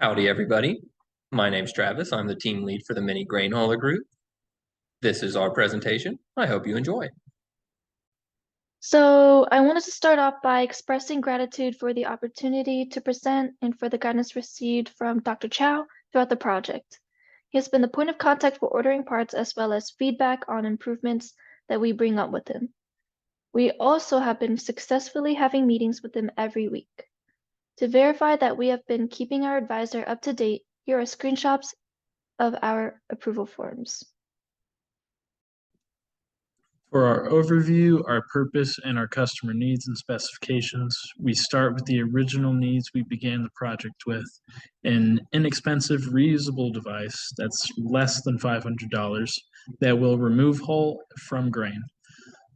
Howdy, everybody. My name's Travis. I'm the team lead for the mini grain hauler group. This is our presentation. I hope you enjoy. So I wanted to start off by expressing gratitude for the opportunity to present and for the guidance received from Dr. Chow throughout the project. He has been the point of contact for ordering parts as well as feedback on improvements that we bring up with him. We also have been successfully having meetings with him every week. To verify that we have been keeping our advisor up to date, here are screenshots of our approval forms. For our overview, our purpose, and our customer needs and specifications, we start with the original needs we began the project with, an inexpensive reusable device that's less than $500 that will remove hull from grain.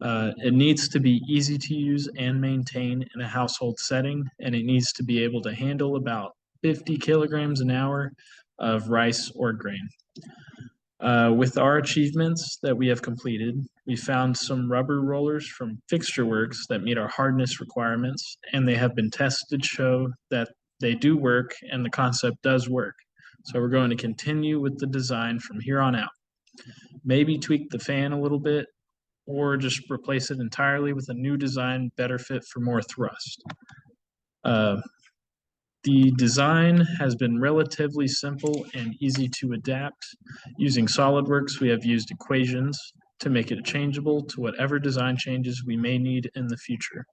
It needs to be easy to use and maintain in a household setting, and it needs to be able to handle about 50 kilograms an hour of rice or grain. With our achievements that we have completed, we found some rubber rollers from Fixture Works that meet our hardness requirements, and they have been tested to show that they do work and the concept does work. So we're going to continue with the design from here on out. Maybe tweak the fan a little bit, or just replace it entirely with a new design better fit for more thrust. The design has been relatively simple and easy to adapt. Using SolidWorks, we have used equations to make it changeable to whatever design changes we may need in the future.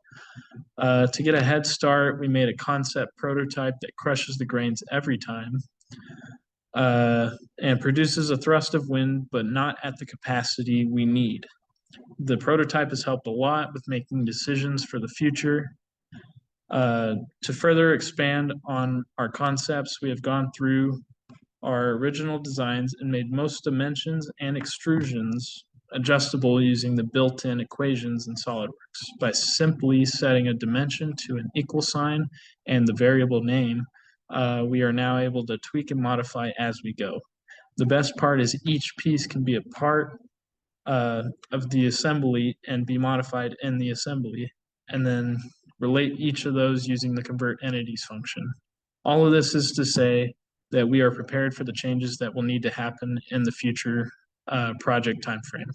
To get a head start, we made a concept prototype that crushes the grains every time and produces a thrust of wind, but not at the capacity we need. The prototype has helped a lot with making decisions for the future. To further expand on our concepts, we have gone through our original designs and made most dimensions and extrusions adjustable using the built-in equations in SolidWorks. By simply setting a dimension to an equal sign and the variable name, we are now able to tweak and modify as we go. The best part is each piece can be a part of the assembly and be modified in the assembly, and then relate each of those using the convert entities function. All of this is to say that we are prepared for the changes that will need to happen in the future project timeframe.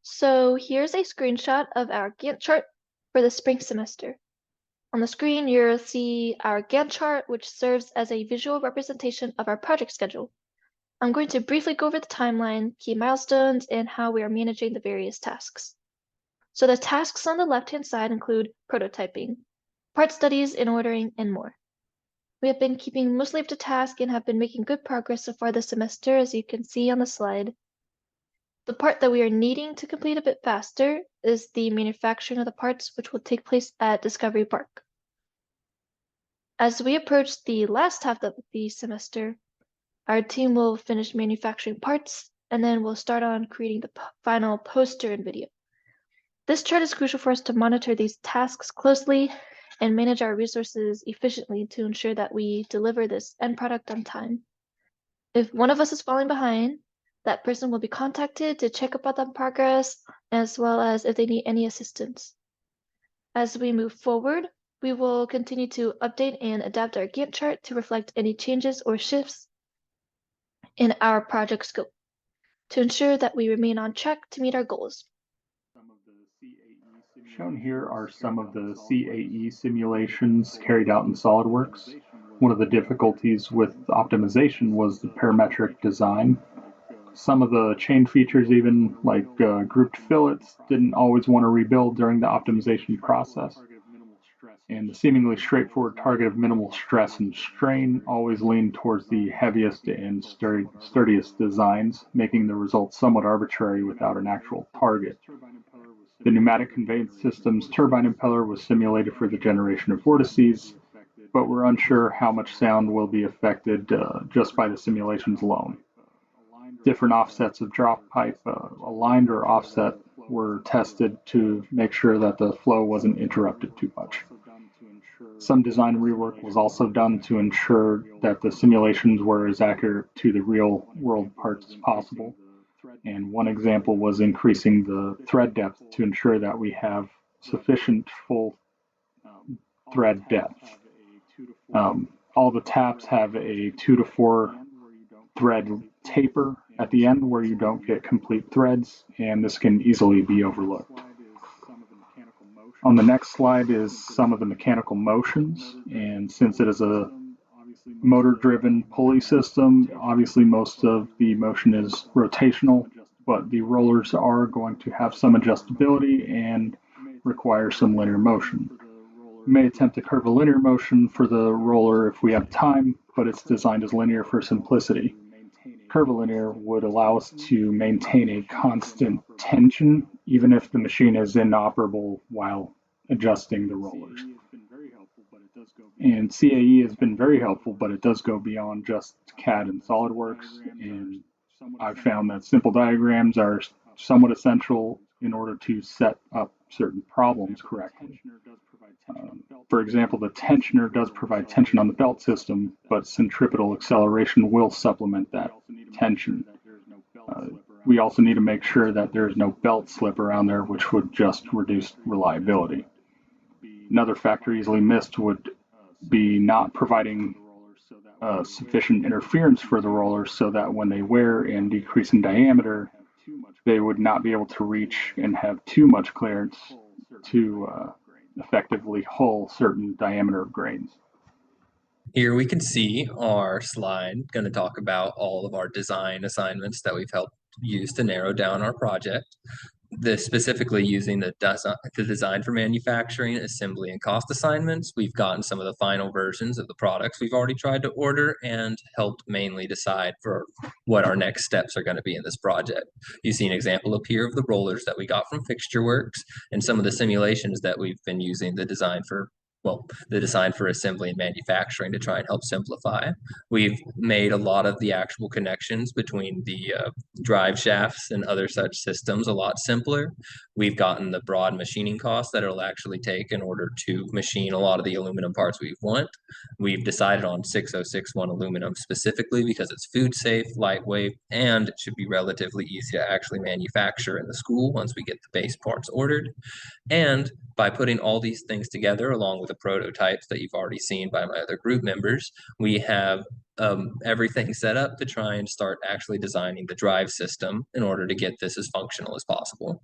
So here's a screenshot of our Gantt chart for the spring semester. On the screen, you'll see our Gantt chart, which serves as a visual representation of our project schedule. I'm going to briefly go over the timeline, key milestones, and how we are managing the various tasks. So the tasks on the left-hand side include prototyping, part studies and ordering, and more. We have been keeping mostly up to task and have been making good progress so far this semester, as you can see on the slide. The part that we are needing to complete a bit faster is the manufacturing of the parts, which will take place at Discovery Park. As we approach the last half of the semester, our team will finish manufacturing parts, and then we'll start on creating the final poster and video. This chart is crucial for us to monitor these tasks closely and manage our resources efficiently to ensure that we deliver this end product on time. If one of us is falling behind, that person will be contacted to check up on the progress, as well as if they need any assistance. As we move forward, we will continue to update and adapt our Gantt chart to reflect any changes or shifts in our project scope to ensure that we remain on track to meet our goals. Shown here are some of the CAE simulations carried out in SolidWorks. One of the difficulties with optimization was the parametric design. Some of the chain features, even like grouped fillets, didn't always want to rebuild during the optimization process. And the seemingly straightforward target of minimal stress and strain always leaned towards the heaviest and sturdiest designs, making the results somewhat arbitrary without an actual target. The pneumatic conveyance system's turbine impeller was simulated for the generation of vortices, but we're unsure how much sound will be affected just by the simulations alone. Different offsets of drop pipe, aligned or offset, were tested to make sure that the flow wasn't interrupted too much. Some design rework was also done to ensure that the simulations were as accurate to the real world parts as possible. And one example was increasing the thread depth to ensure that we have sufficient full thread depth. All the taps have a 2 to 4 thread taper at the end where you don't get complete threads, and this can easily be overlooked. On the next slide is some of the mechanical motions, and since it is a motor-driven pulley system, obviously most of the motion is rotational, but the rollers are going to have some adjustability and require some linear motion. We may attempt a curvilinear motion for the roller if we have time, but it's designed as linear for simplicity. Curvilinear would allow us to maintain a constant tension even if the machine is inoperable while adjusting the rollers. And CAE has been very helpful, but it does go beyond just CAD and SolidWorks. And I've found that simple diagrams are somewhat essential in order to set up certain problems correctly. For example, the tensioner does provide tension on the belt system, but centripetal acceleration will supplement that tension. We also need to make sure that there's no belt slip around there, which would just reduce reliability. Another factor easily missed would be not providing sufficient interference for the rollers so that when they wear and decrease in diameter, they would not be able to reach and have too much clearance to effectively hull certain diameter grains. Here we can see our slide going to talk about all of our design assignments that we've helped use to narrow down our project. This specifically using the design for manufacturing, assembly, and cost assignments. We've gotten some of the final versions of the products we've already tried to order and helped mainly decide for what our next steps are going to be in this project. You see an example up here of the rollers that we got from Fixture Works and some of the simulations that we've been using the design for assembly and manufacturing to try and help simplify. We've made a lot of the actual connections between the drive shafts and other such systems a lot simpler. We've gotten the broad machining costs that it'll actually take in order to machine a lot of the aluminum parts we want. We've decided on 6061 aluminum specifically because it's food safe, lightweight, and it should be relatively easy to actually manufacture in the school once we get the base parts ordered. And by putting all these things together, along with the prototypes that you've already seen by my other group members, we have everything set up to try and start actually designing the drive system in order to get this as functional as possible.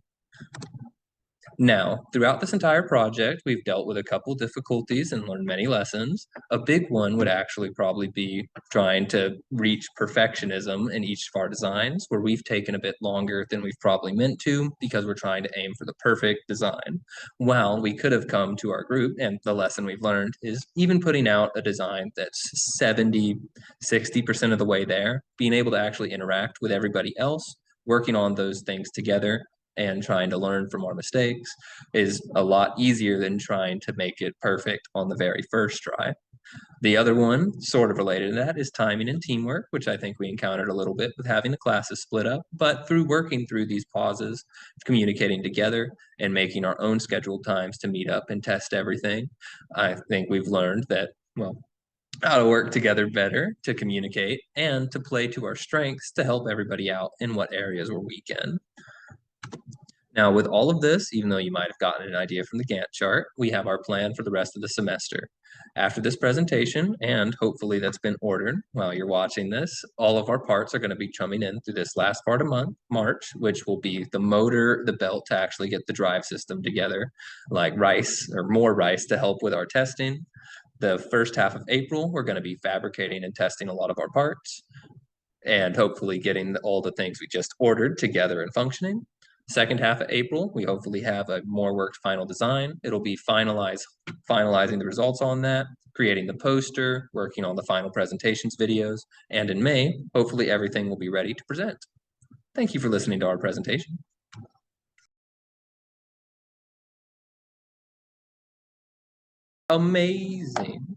Now, throughout this entire project, we've dealt with a couple difficulties and learned many lessons. A big one would actually probably be trying to reach perfectionism in each of our designs, where we've taken a bit longer than we've probably meant to because we're trying to aim for the perfect design. While we could have come to our group, and the lesson we've learned is even putting out a design that's 70, 60% of the way there, being able to actually interact with everybody else, working on those things together, and trying to learn from our mistakes is a lot easier than trying to make it perfect on the very first try. The other one, sort of related to that, is timing and teamwork, which I think we encountered a little bit with having the classes split up. But through working through these pauses, communicating together, and making our own scheduled times to meet up and test everything, I think we've learned that, well, how to work together better, to communicate, and to play to our strengths to help everybody out in what areas we're weak in. Now, with all of this, even though you might have gotten an idea from the Gantt chart, we have our plan for the rest of the semester. After this presentation, and hopefully that's been ordered while you're watching this, all of our parts are going to be coming in through this last part of March, which will be the motor, the belt to actually get the drive system together, like rice or more rice to help with our testing. The first half of April, we're going to be fabricating and testing a lot of our parts and hopefully getting all the things we just ordered together and functioning. Second half of April, we hopefully have a more worked final design. It'll be finalizing the results on that, creating the poster, working on the final presentations videos, and in May, hopefully everything will be ready to present. Thank you for listening to our presentation. Amazing.